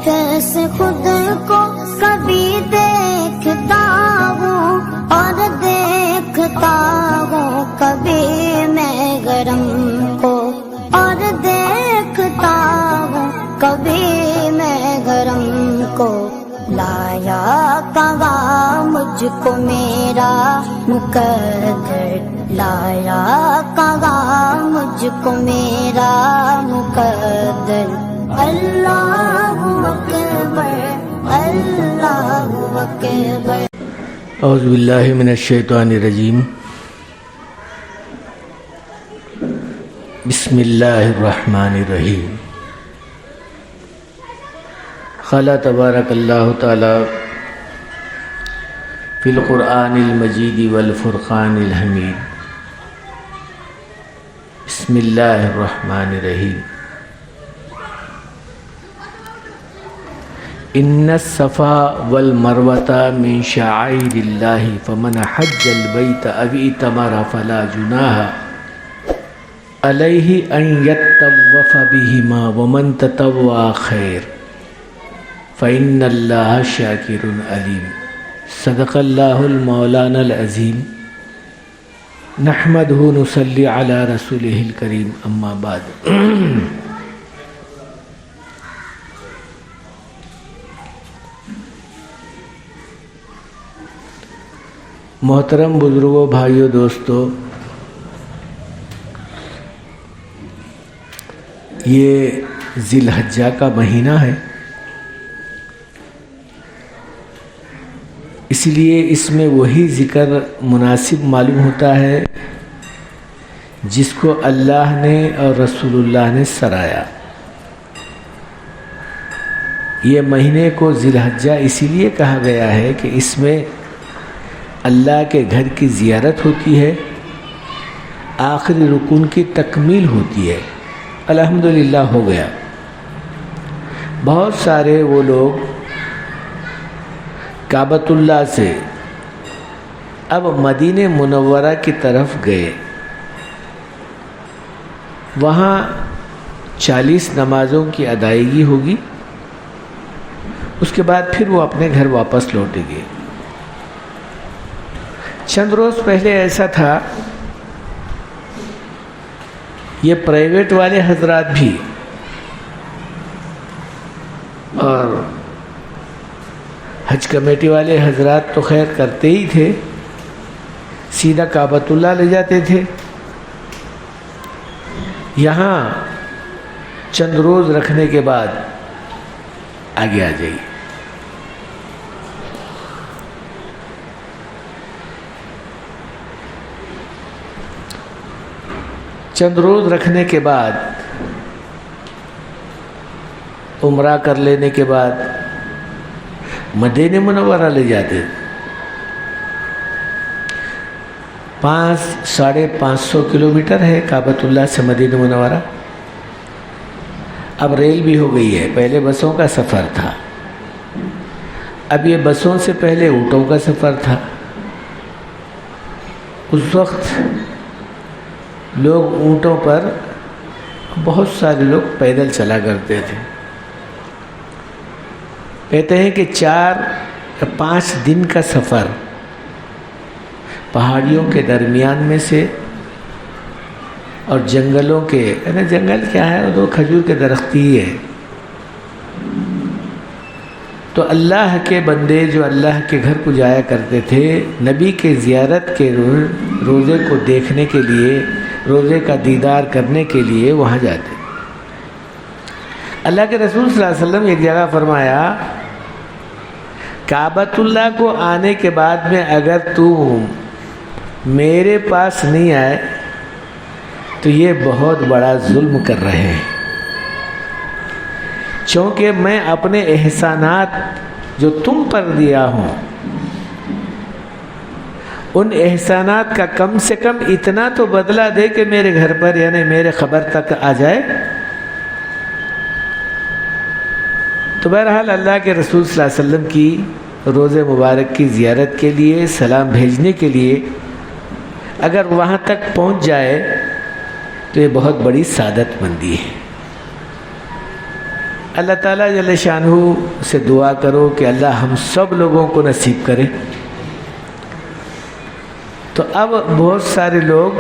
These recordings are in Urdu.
کیسے خود کو کبھی دیکھتا ہوں اور دیکھتا ہوں کبھی میں گرم کو اور دیکھتا ہوں کبھی میں گرم کو لایا کہاں مجھ کو میرا مقدر لایا کہاں مجھ کو میرا مقدر اللہ اکبر اللہ اکبر اعوذ باللہ من الشیطان الرجیم بسم اللہ الرحمن الرحیم قال تبارک اللہ تعالی فی القرآن المجید والفرقان الحمید بسم اللہ الرحمن الرحیم ان الصفا والمروۃ من شعائر اللہ فمن حج البیت او اعتمر فلا جناح علیہ ان یطوف بہما ومن تطوع خیر فإن اللہ شاکر علیم صدق اللہ المولانا العظیم نحمدہ نصلی علی رسولہ الکریم اما بعد محترم بزرگوں، بھائیوں، دوستوں، یہ ذی الحجہ کا مہینہ ہے، اس لیے اس میں وہی ذکر مناسب معلوم ہوتا ہے جس کو اللہ نے اور رسول اللہ نے سرایا۔ یہ مہینے کو ذی الحجہ اسی لیے کہا گیا ہے کہ اس میں اللہ کے گھر کی زیارت ہوتی ہے، آخری رکن کی تکمیل ہوتی ہے۔ الحمدللہ ہو گیا۔ بہت سارے وہ لوگ کعبۃ اللہ سے اب مدینہ منورہ کی طرف گئے، وہاں 40 نمازوں کی ادائیگی ہوگی، اس کے بعد پھر وہ اپنے گھر واپس لوٹیں گے۔ چند روز پہلے ایسا تھا، یہ پرائیویٹ والے حضرات بھی اور حج کمیٹی والے حضرات تو خیر کرتے ہی تھے، سیدھا کعبۃ اللہ لے جاتے تھے۔ یہاں چند روز رکھنے کے بعد آگے آ جائیے۔ چند روز رکھنے کے بعد عمرہ کر لینے کے بعد مدینہ منورہ لے جاتے۔ 500-550 کلومیٹر ہے کعبۃ اللہ سے مدینہ منورہ۔ اب ریل بھی ہو گئی ہے، پہلے بسوں کا سفر تھا، اب یہ بسوں سے پہلے اونٹوں کا سفر تھا۔ اس وقت لوگ اونٹوں پر، بہت سارے لوگ پیدل چلا کرتے تھے۔ کہتے ہیں کہ 4 یا 5 دن کا سفر پہاڑیوں کے درمیان میں سے اور جنگلوں کے، جنگل کیا ہے، وہ تو کھجور کے درخت ہی ہے۔ تو اللہ کے بندے جو اللہ کے گھر کو جایا کرتے تھے، نبی کے زیارت کے روزے کو دیکھنے کے لیے، روزے کا دیدار کرنے کے لیے وہاں جاتے۔ اللہ کے رسول صلی اللہ علیہ وسلم ایک جگہ فرمایا، کعبۃ اللہ کو آنے کے بعد میں اگر تو میرے پاس نہیں آئے تو یہ بہت بڑا ظلم کر رہے ہیں، چونکہ میں اپنے احسانات جو تم پر دیا ہوں، ان احسانات کا کم سے کم اتنا تو بدلہ دے کہ میرے گھر پر، یعنی میرے خبر تک آ جائے۔ تو بہرحال اللہ کے رسول صلی اللہ علیہ وسلم کی روز مبارک کی زیارت کے لیے، سلام بھیجنے کے لیے اگر وہاں تک پہنچ جائے تو یہ بہت بڑی سعادت مندی ہے۔ اللہ تعالیٰ جل شانہ سے دعا کرو کہ اللہ ہم سب لوگوں کو نصیب کرے۔ تو اب بہت سارے لوگ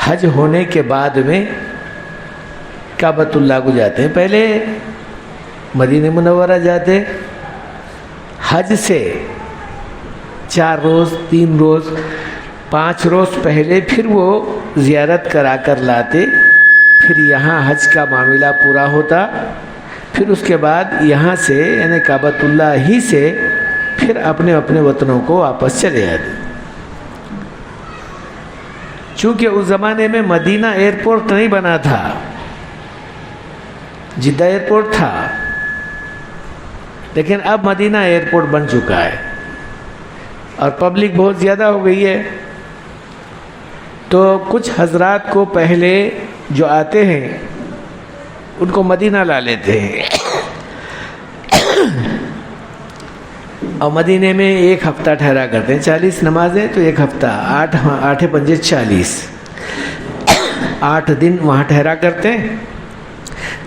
حج ہونے کے بعد میں کعبۃ اللہ کو جاتے ہیں۔ پہلے مدینہ منورہ جاتے، حج سے 4 روز 3 روز 5 روز پہلے پھر وہ زیارت کرا کر لاتے، پھر یہاں حج کا معاملہ پورا ہوتا، پھر اس کے بعد یہاں سے یعنی کعبۃ اللہ ہی سے پھر اپنے اپنے وطنوں کو واپس چلے جاتے۔ چونکہ اس زمانے میں مدینہ ایئرپورٹ نہیں بنا تھا، جدہ ایئرپورٹ تھا، لیکن اب مدینہ ایئرپورٹ بن چکا ہے اور پبلک بہت زیادہ ہو گئی ہے، تو کچھ حضرات کو پہلے جو آتے ہیں ان کو مدینہ لا لیتے ہیں اور مدینے میں 1 ہفتہ ٹھہرا کرتے ہیں۔ 40 نمازیں تو 1 ہفتہ، 8 پنجے 40، 8 دن وہاں ٹھہرا کرتے ہیں۔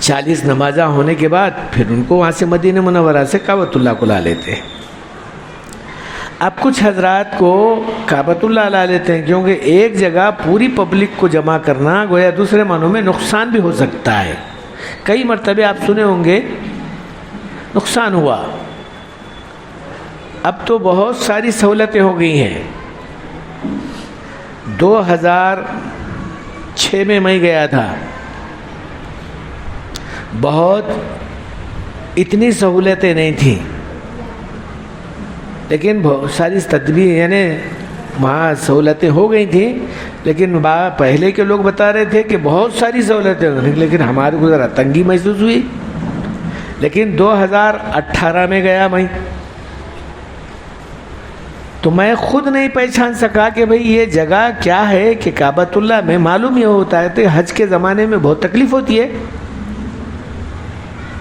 40 نمازیں ہونے کے بعد پھر ان کو وہاں سے مدینہ منورہ سے کعبۃ اللہ کو لا لیتے ہیں۔ اب کچھ حضرات کو کعبۃ اللہ لا لیتے ہیں، کیونکہ ایک جگہ پوری پبلک کو جمع کرنا گویا دوسرے معنوں میں نقصان بھی ہو سکتا ہے۔ کئی مرتبہ آپ سنے ہوں گے نقصان ہوا۔ اب تو بہت ساری سہولتیں ہو گئی ہیں۔ 2006 میں گیا تھا، بہت اتنی سہولتیں نہیں تھیں، لیکن بہت ساری تدبیر یعنی وہاں سہولتیں ہو گئی تھیں، لیکن پہلے کے لوگ بتا رہے تھے کہ بہت ساری سہولتیں ہو گئی، لیکن ہمارے کو ذرا تنگی محسوس ہوئی۔ لیکن 2018 میں گیا میں، تو میں خود نہیں پہچان سکا کہ بھئی یہ جگہ کیا ہے کہ کعبۃ اللہ میں معلوم یہ ہوتا ہے کہ حج کے زمانے میں بہت تکلیف ہوتی ہے،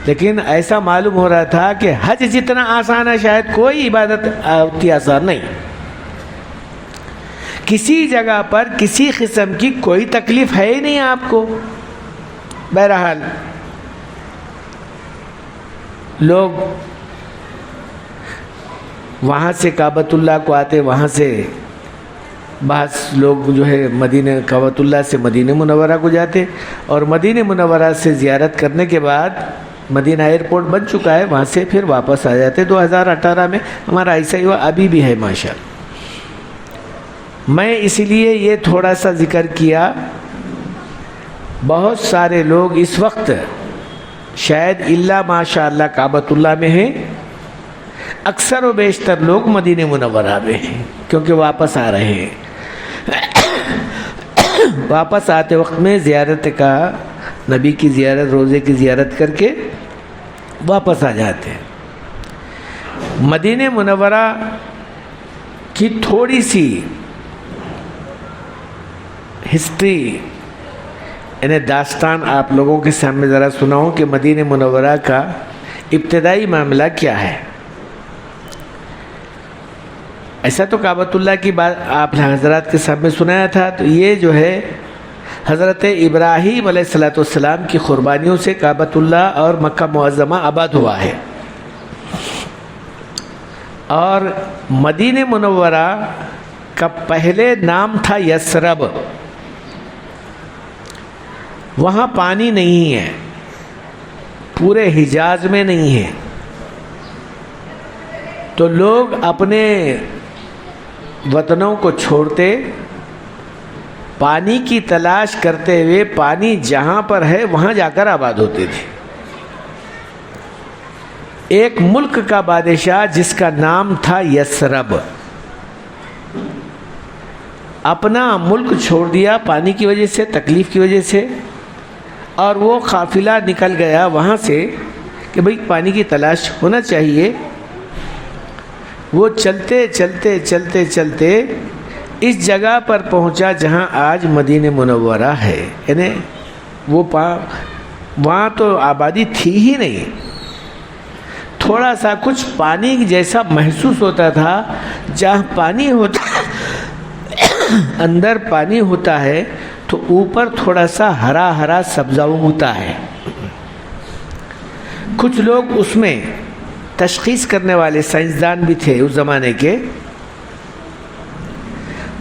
لیکن ایسا معلوم ہو رہا تھا کہ حج جتنا آسان ہے شاید کوئی عبادت اتنی آسان نہیں، کسی جگہ پر کسی قسم کی کوئی تکلیف ہے ہی نہیں آپ کو۔ بہرحال لوگ وہاں سے کعبۃ اللہ کو آتے، وہاں سے بعض لوگ جو ہے مدینہ کعبۃ اللہ سے مدینہ منورہ کو جاتے، اور مدینہ منورہ سے زیارت کرنے کے بعد مدینہ ایئرپورٹ بن چکا ہے، وہاں سے پھر واپس آ جاتے۔ 2018 میں ہمارا ایسا ہی ہوا، ابھی بھی ہے ماشاءاللہ۔ میں اسی لیے یہ تھوڑا سا ذکر کیا، بہت سارے لوگ اس وقت شاید الا ماشاءاللہ کعبۃ اللہ میں ہیں، اکثر و بیشتر لوگ مدینہ منورہ میں ہیں، کیونکہ واپس آ رہے ہیں۔ واپس آتے وقت میں زیارت کا، نبی کی زیارت، روزے کی زیارت کر کے واپس آ جاتے ہیں۔ مدینہ منورہ کی تھوڑی سی ہسٹری یعنی داستان آپ لوگوں کے سامنے ذرا سناؤں کہ مدینہ منورہ کا ابتدائی معاملہ کیا ہے۔ ایسا تو کعبۃ اللہ کی بات آپ حضرات کے سامنے سنایا تھا، تو یہ جو ہے حضرت ابراہیم علیہ السلام کی قربانیوں سے کعبۃ اللہ اور مکہ معظمہ آباد ہوا ہے، اور مدینہ منورہ کا پہلے نام تھا یثرب۔ وہاں پانی نہیں ہے، پورے حجاز میں نہیں ہے، تو لوگ اپنے وطنوں کو چھوڑتے، پانی کی تلاش کرتے ہوئے پانی جہاں پر ہے وہاں جا کر آباد ہوتے تھے۔ ایک ملک کا بادشاہ جس کا نام تھا یثرب، اپنا ملک چھوڑ دیا پانی کی وجہ سے، تکلیف کی وجہ سے، اور وہ قافلہ نکل گیا وہاں سے کہ بھئی پانی کی تلاش ہونا چاہیے۔ وہ چلتے چلتے چلتے چلتے اس جگہ پر پہنچا جہاں آج مدینہ منورہ ہے، یعنی وہ وہاں تو آبادی تھی ہی نہیں، تھوڑا سا کچھ پانی جیسا محسوس ہوتا تھا، جہاں پانی ہوتا اندر پانی ہوتا ہے تو اوپر تھوڑا سا ہرا ہرا سبزہ ہوتا ہے، کچھ لوگ اس میں تشخیص کرنے والے سائنسدان بھی تھے اس زمانے کے،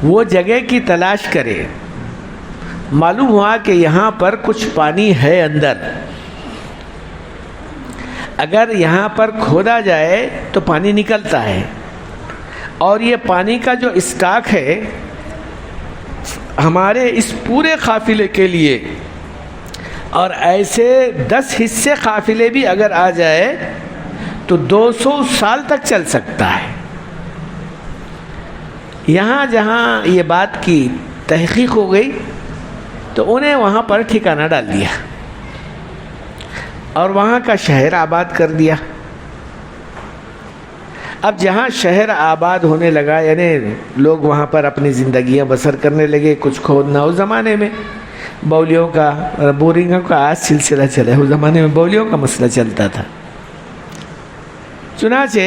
وہ جگہ کی تلاش کرے، معلوم ہوا کہ یہاں پر کچھ پانی ہے اندر، اگر یہاں پر کھودا جائے تو پانی نکلتا ہے، اور یہ پانی کا جو اسٹاک ہے ہمارے اس پورے قافلے کے لیے، اور ایسے 10 حصے قافلے بھی اگر آ جائے تو 200 سال تک چل سکتا ہے۔ یہاں جہاں یہ بات کی تحقیق ہو گئی تو انہیں وہاں پر ٹھکانہ ڈال دیا اور وہاں کا شہر آباد کر دیا۔ اب جہاں شہر آباد ہونے لگا، یعنی لوگ وہاں پر اپنی زندگیاں بسر کرنے لگے، کچھ کھودنا، اس زمانے میں بولیوں کا، بورنگوں کا آج سلسلہ چلا ہے، اس زمانے میں بولیوں کا مسئلہ چلتا تھا۔ چنانچہ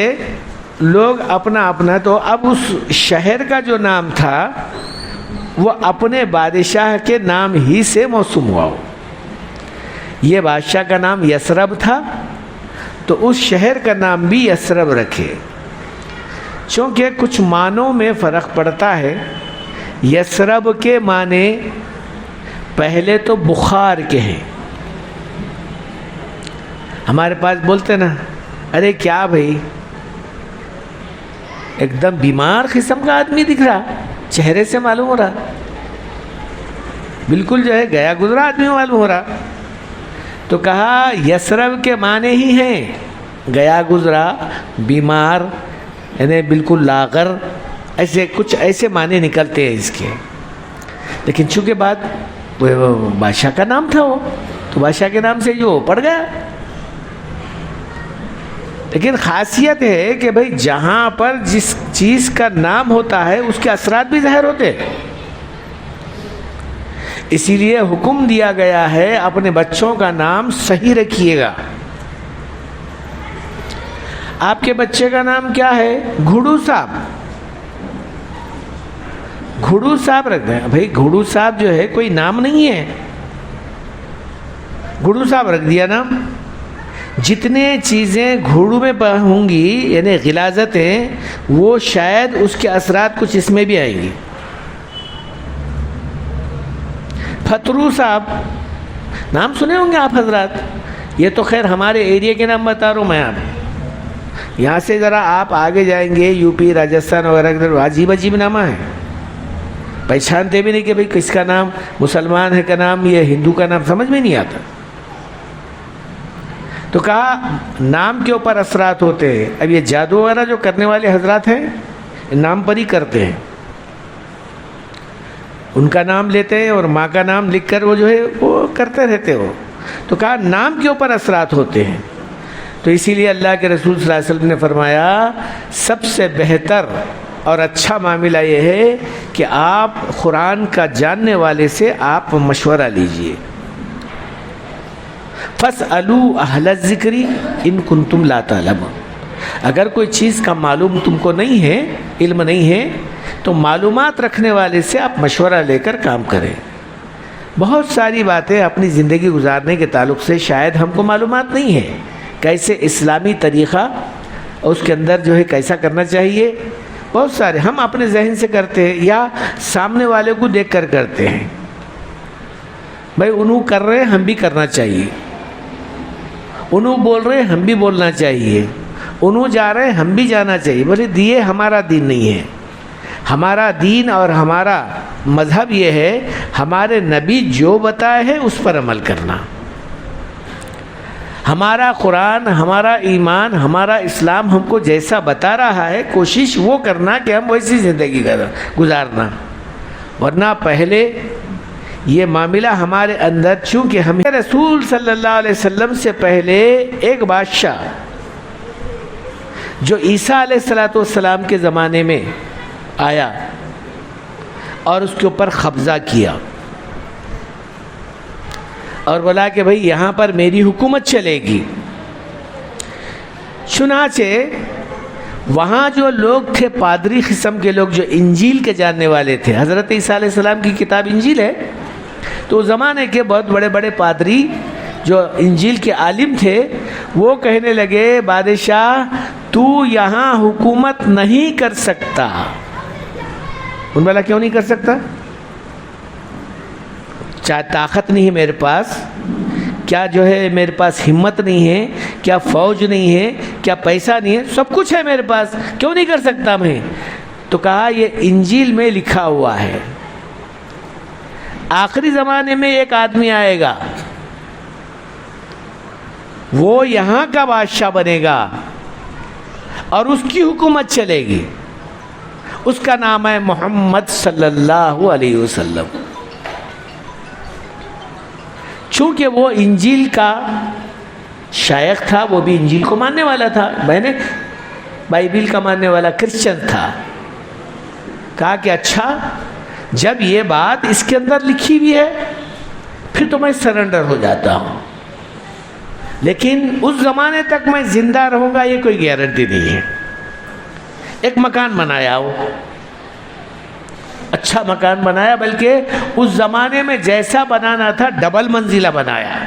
لوگ اپنا اپنا، تو اب اس شہر کا جو نام تھا وہ اپنے بادشاہ کے نام ہی سے موسوم ہوا ہو۔ یہ بادشاہ کا نام یثرب تھا تو اس شہر کا نام بھی یثرب رکھے، چونکہ کچھ معنوں میں فرق پڑتا ہے۔ یثرب کے معنی پہلے تو بخار کے ہیں، ہمارے پاس بولتے نا، ارے کیا بھائی ایک دم بیمار قسم کا آدمی دکھ رہا، چہرے سے معلوم ہو رہا، بالکل جو ہے گیا گزرا آدمی معلوم ہو رہا۔ تو کہا یثرب کے معنی ہی ہیں گیا گزرا، بیمار، یعنی بالکل لاغر، ایسے کچھ ایسے معنی نکلتے ہیں اس کے۔ لیکن چونکہ بات بادشاہ کا نام تھا وہ، تو بادشاہ کے نام سے جو پڑ گیا۔ لیکن خاصیت ہے کہ بھئی جہاں پر جس چیز کا نام ہوتا ہے اس کے اثرات بھی ظاہر ہوتے ہیں، اسی لیے حکم دیا گیا ہے اپنے بچوں کا نام صحیح رکھیے گا۔ آپ کے بچے کا نام کیا ہے؟ گھوڑو صاحب، گھوڑو صاحب رکھ دیں۔ بھائی گھوڑو صاحب جو ہے کوئی نام نہیں ہے، گھوڑو صاحب رکھ دیا نام۔ جتنے چیزیں گھوڑو میں ہوں گی، یعنی غلاظتیں، وہ شاید اس کے اثرات کچھ اس میں بھی آئیں گی۔ فترو صاحب نام سنے ہوں گے آپ حضرات، یہ تو خیر ہمارے ایریا کے نام بتا رہا ہوں میں آپ۔ یہاں سے ذرا آپ آگے جائیں گے یو پی، راجستھان وغیرہ، عجیب عجیب نامہ ہے، پہچانتے بھی نہیں کہ بھئی کس کا نام مسلمان ہے کا نام، یہ ہندو کا نام، سمجھ میں نہیں آتا۔ تو کہا نام کے اوپر اثرات ہوتے ہیں۔ اب یہ جادو وغیرہ جو کرنے والے حضرات ہیں نام پر ہی کرتے ہیں، ان کا نام لیتے ہیں اور ماں کا نام لکھ کر وہ جو ہے وہ کرتے رہتے ہو۔ تو کہا نام کے اوپر اثرات ہوتے ہیں، تو اسی لیے اللہ کے رسول صلی اللہ علیہ وسلم نے فرمایا سب سے بہتر اور اچھا معاملہ یہ ہے کہ آپ قرآن کا جاننے والے سے آپ مشورہ لیجئے۔ فَاسْأَلُوا أَهْلَ الذِّكْرِ إِن كُنتُمْ لَا تَعْلَمُونَ۔ اگر کوئی چیز کا معلوم تم کو نہیں ہے، علم نہیں ہے، تو معلومات رکھنے والے سے آپ مشورہ لے کر کام کریں۔ بہت ساری باتیں اپنی زندگی گزارنے کے تعلق سے شاید ہم کو معلومات نہیں ہے، کیسے اسلامی طریقہ اس کے اندر جو ہے کیسا کرنا چاہیے، بہت سارے ہم اپنے ذہن سے کرتے ہیں یا سامنے والے کو دیکھ کر کرتے ہیں۔ بھائی انہوں کر رہے ہیں ہم بھی کرنا چاہیے، انہوں بول رہے ہیں ہم بھی بولنا چاہیے، انہوں جا رہے ہیں ہم بھی جانا چاہیے۔ بولے یہ ہمارا دین نہیں ہے، ہمارا دین اور ہمارا مذہب یہ ہے ہمارے نبی جو بتائے ہیں اس پر عمل کرنا۔ ہمارا قرآن، ہمارا ایمان، ہمارا اسلام ہم کو جیسا بتا رہا ہے کوشش وہ کرنا کہ ہم ویسی زندگی گزارنا، ورنہ پہلے یہ معاملہ ہمارے اندر، چونکہ ہمیں رسول صلی اللہ علیہ وسلم سے پہلے ایک بادشاہ جو عیسیٰ علیہ السلام کے زمانے میں آیا اور اس کے اوپر قبضہ کیا اور بولا کہ بھئی یہاں پر میری حکومت چلے گی۔ چنانچہ وہاں جو لوگ تھے پادری قسم کے لوگ جو انجیل کے جاننے والے تھے، حضرت عیسیٰ علیہ السلام کی کتاب انجیل ہے، تو زمانے کے بہت بڑے بڑے پادری جو انجیل کے عالم تھے وہ کہنے لگے بادشاہ تو یہاں حکومت نہیں کر سکتا. ان والا کیوں نہیں کر سکتا؟ چاہے طاقت نہیں ہے میرے پاس، کیا جو ہے میرے پاس ہمت نہیں ہے، کیا فوج نہیں ہے، کیا پیسہ نہیں ہے، سب کچھ ہے میرے پاس، کیوں نہیں کر سکتا میں؟ تو کہا یہ انجیل میں لکھا ہوا ہے آخری زمانے میں ایک آدمی آئے گا، وہ یہاں کا بادشاہ بنے گا اور اس کی حکومت چلے گی، اس کا نام ہے محمد صلی اللہ علیہ وسلم. چونکہ وہ انجیل کا شائخ تھا، وہ بھی انجیل کو ماننے والا تھا، میں نے بائبل کا ماننے والا کرسچن تھا. کہا کہ اچھا جب یہ بات اس کے اندر لکھی ہوئی ہے پھر تو میں سرنڈر ہو جاتا ہوں، لیکن اس زمانے تک میں زندہ رہوں گا یہ کوئی گارنٹی نہیں ہے. ایک مکان بنایا، وہ اچھا مکان بنایا، بلکہ اس زمانے میں جیسا بنانا تھا ڈبل منزلہ بنایا.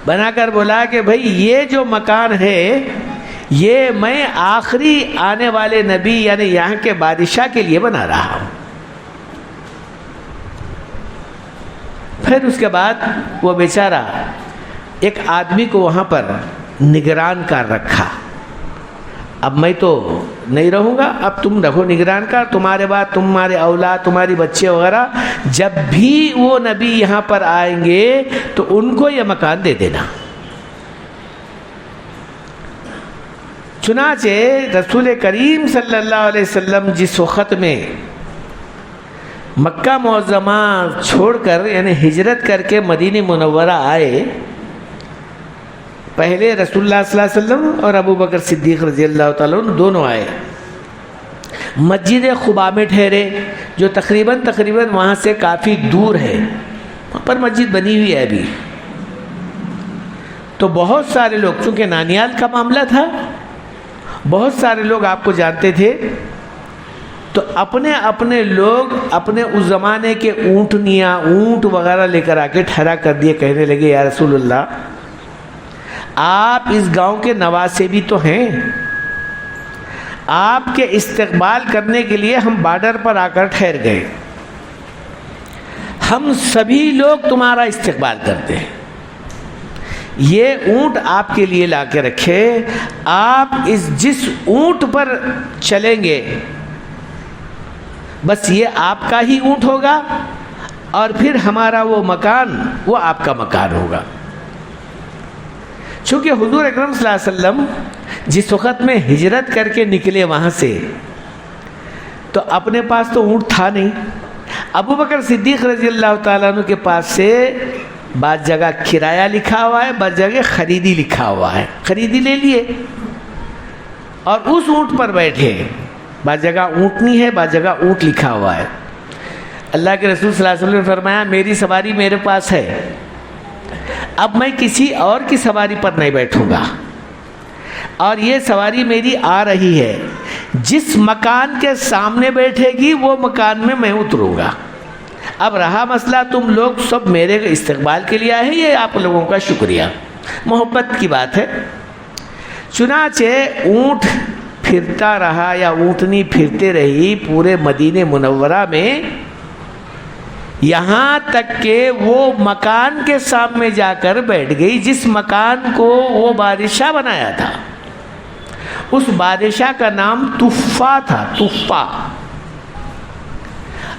بنا کر بولا کہ بھئی یہ جو مکان ہے یہ میں آخری آنے والے نبی یعنی یہاں کے بادشاہ کے لیے بنا رہا ہوں. پھر اس کے بعد وہ بیچارہ ایک آدمی کو وہاں پر نگران کر رکھا. اب میں تو نہیں رہوں گا، اب تم رکھو نگران کر، تمہارے بعد تمہارے اولاد تمہاری بچے وغیرہ جب بھی وہ نبی یہاں پر آئیں گے تو ان کو یہ مکان دے دینا. چنانچہ رسول کریم صلی اللہ علیہ وسلم جس وقت میں مکہ معظمہ چھوڑ کر یعنی ہجرت کر کے مدینہ منورہ آئے، پہلے رسول اللہ صلی اللہ علیہ وسلم اور ابو بکر صدیق رضی اللہ تعالیٰ عنہ دونوں آئے، مسجد قباء میں ٹھہرے جو تقریباً وہاں سے کافی دور ہے، وہاں پر مسجد بنی ہوئی ہے ابھی. تو بہت سارے لوگ، چونکہ نانیال کا معاملہ تھا، بہت سارے لوگ آپ کو جانتے تھے، تو اپنے لوگ اپنے اس زمانے کے اونٹ وغیرہ لے کر آ کے ٹھہرا کر دیے. کہنے لگے یا رسول اللہ آپ اس گاؤں کے نواسے بھی تو ہیں، آپ کے استقبال کرنے کے لیے ہم بارڈر پر آ کر ٹھہر گئے، ہم سبھی لوگ تمہارا استقبال کرتے ہیں، یہ اونٹ آپ کے لیے لا کے رکھے، آپ جس اونٹ پر چلیں گے بس یہ آپ کا ہی اونٹ ہوگا اور پھر ہمارا وہ مکان وہ آپ کا مکان ہوگا. چونکہ حضور اکرم صلی اللہ علیہ وسلم جس وقت میں ہجرت کر کے نکلے وہاں سے تو اپنے پاس تو اونٹ تھا نہیں. ابو بکر صدیق رضی اللہ تعالیٰ عنہ کے پاس سے بعض جگہ کرایہ لکھا ہوا ہے، بعض جگہ خریدی لکھا ہوا ہے، خریدی لے لیے اور اس اونٹ پر بیٹھے. بعض جگہ اونٹنی ہے، بعض جگہ اونٹ لکھا ہوا ہے. اللہ کے رسول صلی اللہ علیہ وسلم نے فرمایا میری سواری میرے پاس ہے، اب میں کسی اور کی سواری پر نہیں بیٹھوں گا، اور یہ سواری میری آ رہی ہے، جس مکان کے سامنے بیٹھے گی وہ مکان میں میں اتروں گا. اب رہا مسئلہ تم لوگ سب میرے استقبال کے لیے آئے، یہ آپ لوگوں کا شکریہ، محبت کی بات ہے. چنانچہ اونٹ پھرتا رہا یا اونٹنی پھرتے رہی پورے مدینہ منورہ میں، یہاں تک کہ وہ مکان کے سامنے جا کر بیٹھ گئی جس مکان کو وہ بادشاہ بنایا تھا. اس بادشاہ کا نام طفہ تھا، طفہ،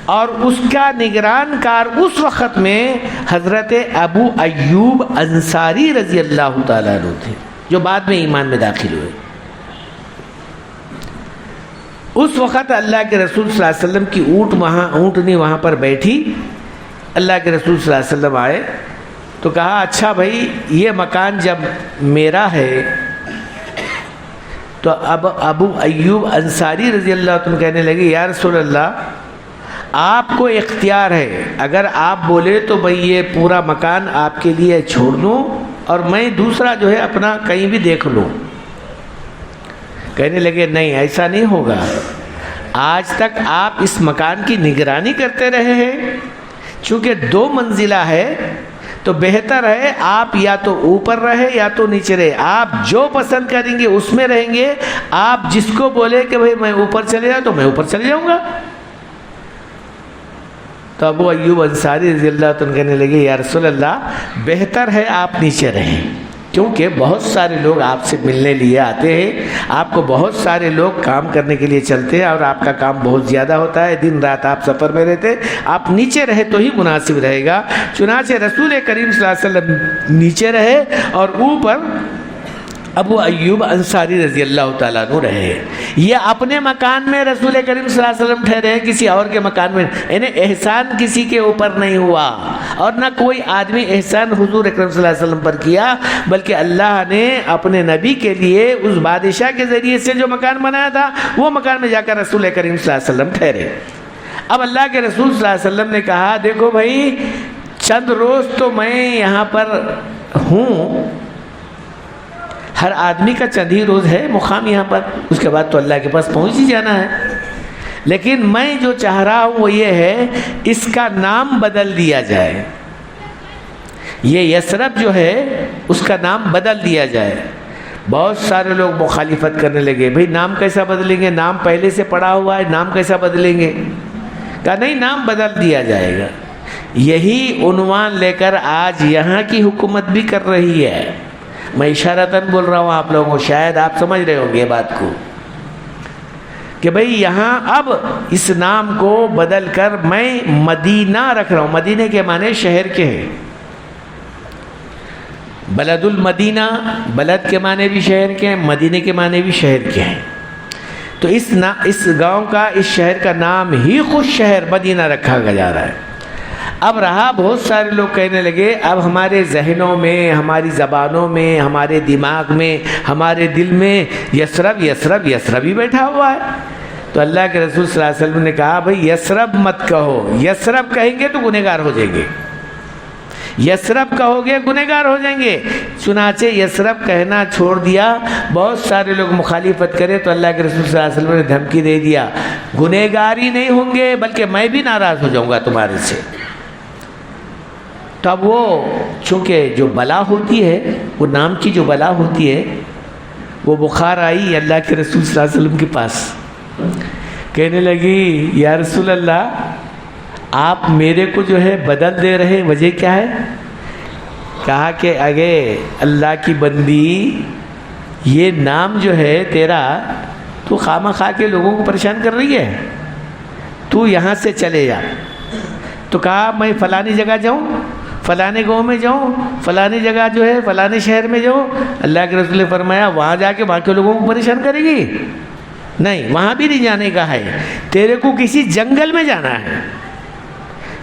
اور اس کا نگران کار اس وقت میں حضرت ابو ایوب انصاری رضی اللہ تعالیٰ عنہ تھے جو بعد میں ایمان میں داخل ہوئے. اس وقت اللہ کے رسول صلی اللہ علیہ وسلم کی اونٹنی وہاں پر بیٹھی. اللہ کے رسول صلی اللہ علیہ وسلم آئے تو کہا اچھا بھائی یہ مکان جب میرا ہے تو اب ابو ایوب انصاری رضی اللہ عنہ کہنے لگے یا رسول اللہ آپ کو اختیار ہے، اگر آپ بولے تو بھائی یہ پورا مکان آپ کے لیے چھوڑ دوں اور میں دوسرا جو ہے اپنا کہیں بھی دیکھ لوں. کہنے لگے نہیں ایسا نہیں ہوگا، آج تک آپ اس مکان کی نگرانی کرتے رہے ہیں، چونکہ 2 منزلہ ہے تو بہتر ہے آپ یا تو اوپر رہے یا تو نیچے رہے، آپ جو پسند کریں گے اس میں رہیں گے۔ آپ جس کو بولے کہ بھئی میں اوپر چلے جاؤں تو میں اوپر چلے جاؤں گا۔ تو ابو ایوب انصاری رضی اللہ عنہ کہنے لگے یا رسول اللہ بہتر ہے آپ نیچے رہیں، کیونکہ بہت سارے لوگ آپ سے ملنے لیے آتے ہیں، آپ کو بہت سارے لوگ کام کرنے کے لیے چلتے ہیں اور آپ کا کام بہت زیادہ ہوتا ہے، دن رات آپ سفر میں رہتے، آپ نیچے رہے تو ہی مناسب رہے گا۔ چنانچہ رسول کریم صلی اللہ علیہ وسلم نیچے رہے اور اوپر ابو ایوب انصاری رضی اللہ تعالیٰ عنہ رہے۔ یہ اپنے مکان میں رسول کریم صلی اللہ علیہ وسلم ٹھہرے ہیں، کسی اور کے مکان میں، یعنی احسان کسی کے اوپر نہیں ہوا اور نہ کوئی آدمی احسان حضور اکرم صلی اللہ علیہ وسلم پر کیا، بلکہ اللہ نے اپنے نبی کے لیے اس بادشاہ کے ذریعے سے جو مکان بنایا تھا وہ مکان میں جا کر رسول کریم صلی اللہ علیہ وسلم ٹھہرے۔ اب اللہ کے رسول صلی اللہ علیہ وسلم نے کہا دیکھو بھائی چند روز تو میں یہاں پر ہوں، ہر آدمی کا چند ہی روز ہے مقام یہاں پر، اس کے بعد تو اللہ کے پاس پہنچ ہی جانا ہے، لیکن میں جو چاہ رہا ہوں وہ یہ ہے اس کا نام بدل دیا جائے، یہ یثرب جو ہے اس کا نام بدل دیا جائے۔ بہت سارے لوگ مخالفت کرنے لگے، بھئی نام کیسا بدلیں گے، نام پہلے سے پڑا ہوا ہے، نام کیسا بدلیں گے؟ کہا نہیں نام بدل دیا جائے گا۔ یہی عنوان لے کر آج یہاں کی حکومت بھی کر رہی ہے، میں اشارتاً بول رہا ہوں آپ لوگوں کو، شاید آپ سمجھ رہے ہوں گے بات کو، کہ بھئی یہاں اب اس نام کو بدل کر میں مدینہ رکھ رہا ہوں۔ مدینہ کے معنی شہر کے ہیں، بلد المدینہ، بلد کے معنی بھی شہر کے ہیں، مدینہ کے معنی بھی شہر کے ہیں۔ تو اس گاؤں کا، اس شہر کا نام ہی خود شہر مدینہ رکھا جا رہا ہے۔ اب رہا بہت سارے لوگ کہنے لگے اب ہمارے ذہنوں میں، ہماری زبانوں میں، ہمارے دماغ میں، ہمارے دل میں یثرب یثرب یثرب ہی بیٹھا ہوا ہے۔ تو اللہ کے رسول صلی اللہ علیہ وسلم نے کہا بھئی یثرب مت کہو، یثرب کہیں گے تو گنہگار ہو جائیں گے، یثرب کہو گے گنہگار ہو جائیں گے۔ چنانچہ یثرب کہنا چھوڑ دیا، بہت سارے لوگ مخالفت کرے تو اللہ کے رسول صلی اللہ علیہ وسلم نے دھمکی دے دیا گنہگار ہی نہیں ہوں گے بلکہ میں بھی ناراض ہو جاؤں گا تمہارے سے۔ تو اب وہ چونکہ جو بلا ہوتی ہے، وہ نام کی جو بلا ہوتی ہے، وہ بخار آئی اللہ کے رسول صلی اللہ علیہ وسلم کے پاس، کہنے لگی یا رسول اللہ آپ میرے کو جو ہے بدل دے رہے، وجہ کیا ہے؟ کہا کہ اگے اللہ کی بندی یہ نام جو ہے تیرا تو خامہ خواہ کے لوگوں کو پریشان کر رہی ہے، تو یہاں سے چلے جا۔ تو کہا میں فلانی جگہ جاؤں، فلانے گاؤں میں جاؤں، فلانی جگہ جو ہے فلانے شہر میں جاؤں؟ اللہ کے رسول نے فرمایا وہاں جا کے وہاں کے لوگوں کو پریشان کرے گی؟ نہیں، وہاں بھی نہیں جانے کا ہے، تیرے کو کسی جنگل میں جانا ہے،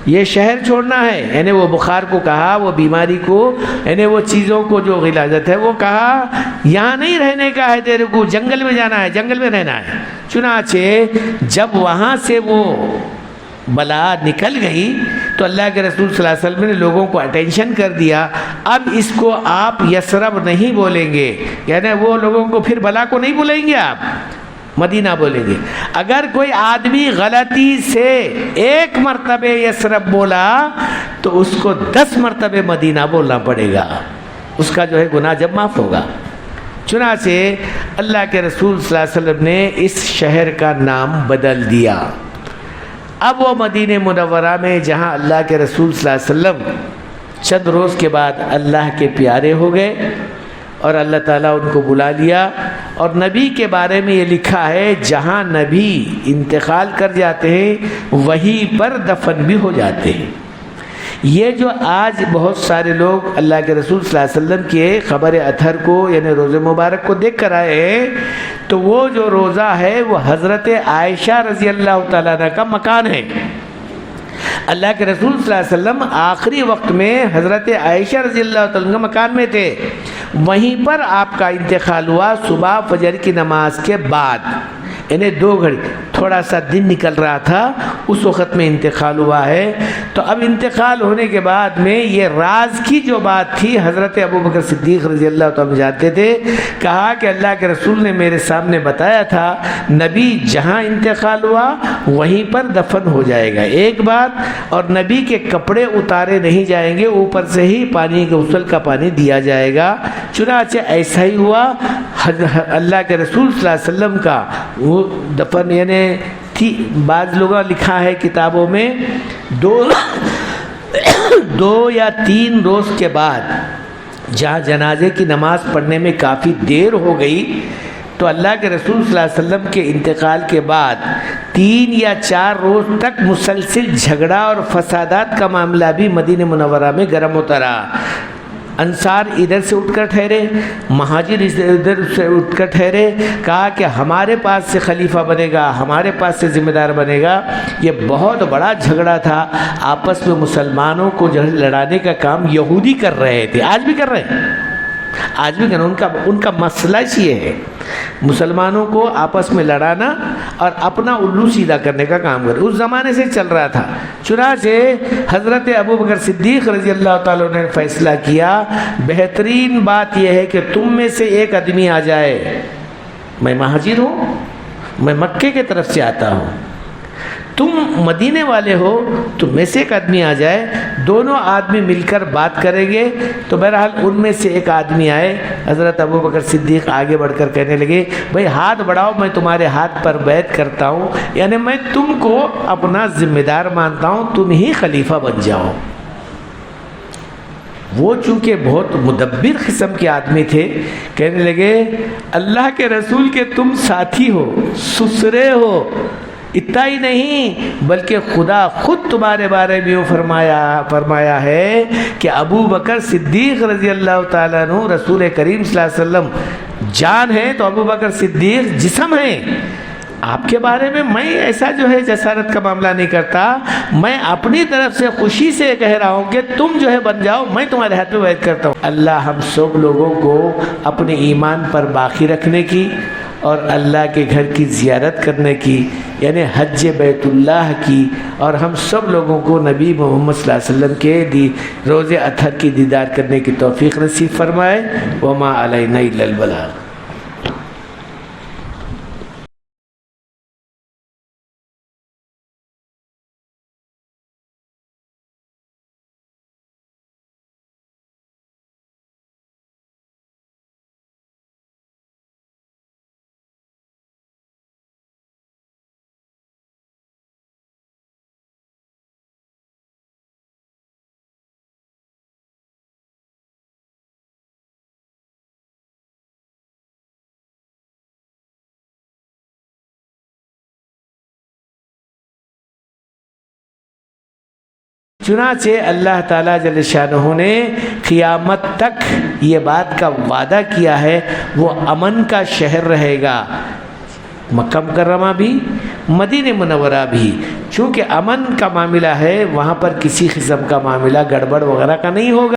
یہ شہر چھوڑنا ہے۔ یعنی وہ بخار کو کہا، وہ بیماری کو، یعنی وہ چیزوں کو جو غلاظت ہے وہ کہا یہاں نہیں رہنے کا ہے، تیرے کو جنگل میں جانا ہے، جنگل میں رہنا ہے۔ چنانچہ جب وہاں سے وہ بلا نکل گئی تو اللہ کے رسول صلی اللہ علیہ وسلم نے لوگوں کو اٹینشن کر دیا، اب اس کو آپ یثرب نہیں بولیں گے، یعنی وہ لوگوں کو پھر بلا کو نہیں بولیں گے، آپ مدینہ بولیں گے۔ اگر کوئی آدمی غلطی سے ایک مرتبہ یثرب بولا تو اس کو 10 مرتبہ مدینہ بولنا پڑے گا، اس کا جو ہے گناہ جب معاف ہوگا۔ چنانچہ اللہ کے رسول صلی اللہ علیہ وسلم نے اس شہر کا نام بدل دیا۔ اب وہ مدینہ منورہ میں جہاں اللہ کے رسول صلی اللہ علیہ وسلم چند روز کے بعد اللہ کے پیارے ہو گئے اور اللہ تعالیٰ ان کو بلا لیا، اور نبی کے بارے میں یہ لکھا ہے جہاں نبی انتقال کر جاتے ہیں وہیں پر دفن بھی ہو جاتے ہیں۔ یہ جو آج بہت سارے لوگ اللہ کے رسول صلی اللہ علیہ وسلم کے خبر اطہر کو یعنی روزہ مبارک کو دیکھ کر آئے ہیں، تو وہ جو روزہ ہے وہ حضرت عائشہ رضی اللہ تعالیٰ عنہ کا مکان ہے۔ اللہ کے رسول صلی اللہ علیہ وسلم آخری وقت میں حضرت عائشہ رضی اللہ تعالیٰ عنہ کے مکان میں تھے، وہیں پر آپ کا انتقال ہوا صبح فجر کی نماز کے بعد، یعنی 2 گھڑی، تھوڑا سا دن نکل رہا تھا، اس وقت میں انتقال ہوا ہے۔ تو اب انتقال ہونے کے بعد میں یہ راز کی جو بات تھی حضرت ابوبکر صدیق رضی اللہ تعالیٰ جانتے تھے، کہا کہ اللہ کے رسول نے میرے سامنے بتایا تھا نبی جہاں انتقال ہوا وہیں پر دفن ہو جائے گا، ایک بات، اور نبی کے کپڑے اتارے نہیں جائیں گے، اوپر سے ہی پانی کے غسل کا پانی دیا جائے گا۔ چنانچہ ایسا ہی ہوا، اللہ کے رسول صلی اللہ علیہ وسلم کا وہ دفن، یعنی بعض لوگوں نے لکھا ہے کتابوں میں 2 یا 3 روز کے بعد جہاں جنازے کی نماز پڑھنے میں کافی دیر ہو گئی، تو اللہ کے رسول صلی اللہ علیہ وسلم کے انتقال کے بعد 3 یا 4 روز تک مسلسل جھگڑا اور فسادات کا معاملہ بھی مدینہ منورہ میں گرم ہوتا رہا۔ انصار ادھر سے اٹھ کر ٹھہرے، مہاجر ادھر سے اٹھ کر ٹھہرے، کہا کہ ہمارے پاس سے خلیفہ بنے گا، ہمارے پاس سے ذمہ دار بنے گا۔ یہ بہت بڑا جھگڑا تھا، آپس میں مسلمانوں کو جو ہے لڑانے کا کام یہودی کر رہے تھے، آج بھی کر رہے ہیں، آج بھی کر رہے ہیں۔ ان کا مسئلہ یہ ہے مسلمانوں کو آپس میں لڑانا اور اپنا الو سیدھا کرنے کا کام کرے، اس زمانے سے چل رہا تھا۔ چنانچہ حضرت ابوبکر صدیق رضی اللہ تعالیٰ نے فیصلہ کیا، بہترین بات یہ ہے کہ تم میں سے ایک آدمی آ جائے، میں مہاجر ہوں، میں مکے کے طرف سے آتا ہوں، تم مدینے والے ہو، تم میں سے ایک آدمی آ جائے، دونوں آدمی مل کر بات کریں گے۔ تو بہرحال ان میں سے ایک آدمی آئے، حضرت ابوبکر صدیق آگے بڑھ کر کہنے لگے بھائی ہاتھ بڑھاؤ، میں تمہارے ہاتھ پر بیعت کرتا ہوں، یعنی میں تم کو اپنا ذمہ دار مانتا ہوں، تم ہی خلیفہ بن جاؤ۔ وہ چونکہ بہت مدبر قسم کے آدمی تھے، کہنے لگے اللہ کے رسول کے تم ساتھی ہو، سسرے ہو، اتنا ہی نہیں بلکہ خدا خود تمہارے بارے میں فرمایا ہے کہ ابو بکر صدیق رضی اللہ تعالیٰ عنہ رسول کریم صلی اللہ علیہ وسلم جان ہے تو ابو بکر صدیق جسم ہے۔ آپ کے بارے میں میں ایسا جو ہے جسارت کا معاملہ نہیں کرتا، میں اپنی طرف سے خوشی سے کہہ رہا ہوں کہ تم جو ہے بن جاؤ، میں تمہارے ہاتھ میں بیعت کرتا ہوں۔ اللہ ہم سب لوگوں کو اپنے ایمان پر باقی رکھنے کی اور اللہ کے گھر کی زیارت کرنے کی، یعنی حج بیت اللہ کی، اور ہم سب لوگوں کو نبی محمد صلی اللہ علیہ وسلم کے روز اطہر کی دیدار کرنے کی توفیق نصیب فرمائے۔ وما علینا الا البلاغ۔ چنانچہ اللہ تعالیٰ جل شانہ نے قیامت تک یہ بات کا وعدہ کیا ہے، وہ امن کا شہر رہے گا، مکہ مکرمہ بھی، مدینہ منورہ بھی، چونکہ امن کا معاملہ ہے، وہاں پر کسی قسم کا معاملہ گڑبڑ وغیرہ کا نہیں ہوگا۔